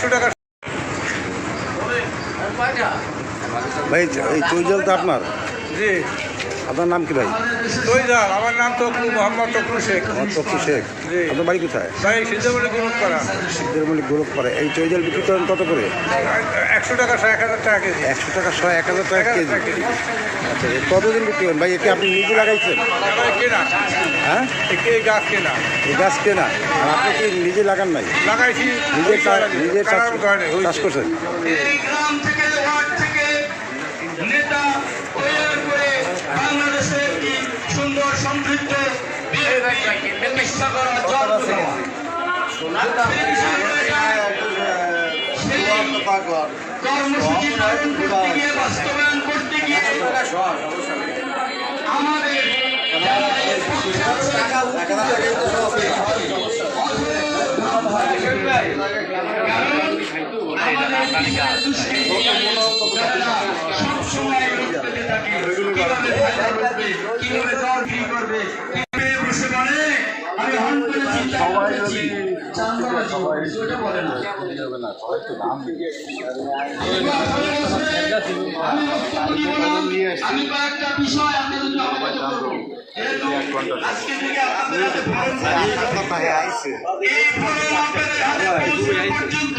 100 টাকা। ভাই এই চৈজল তো আপনার? জি। আপনার নাম কি ভাই? চৈজল, আমার নাম তকলু, মোহাম্মদ তকলু শেখ। তকলু শেখ। জি। আপনার বাড়ি কোথায়? ভাই সিদ্ধমণি গ্রুপ করা। সিদ্ধমণি গোলক পাড়ে। এই চৈজল বিক্রি করেন কত করে? 100 টাকা, 1000 টাকা কেজি। 100 টাকা, 1000 টাকা কেজি। আচ্ছা, কতদিন বিক্রি করেন ভাই? একে আপনি নিজে লাগাইছেন? কেনা। হ্যাঁ, এই গাছ কেনা। এই গাছ কেনা। আর আপনি কি নিজে লাগান নাই? লাগাইছি, নিজে চাষ করছেন? এই গ্রাম থেকে ওয়ার্ড থেকে নেতা তৈরি করে বাংলাদেশের একটি সুন্দর সমৃদ্ধ প্রতিষ্ঠা করার কর্মসূচি পালন করতে গিয়ে, বাস্তবায়ন করতে গিয়ে আমাদের আমি কয়েকটা বিষয় আপনাদের অবগত করব। আজকে থেকে আপনাদের এই ফলন আপনাদের হাতে পৌঁছানো পর্যন্ত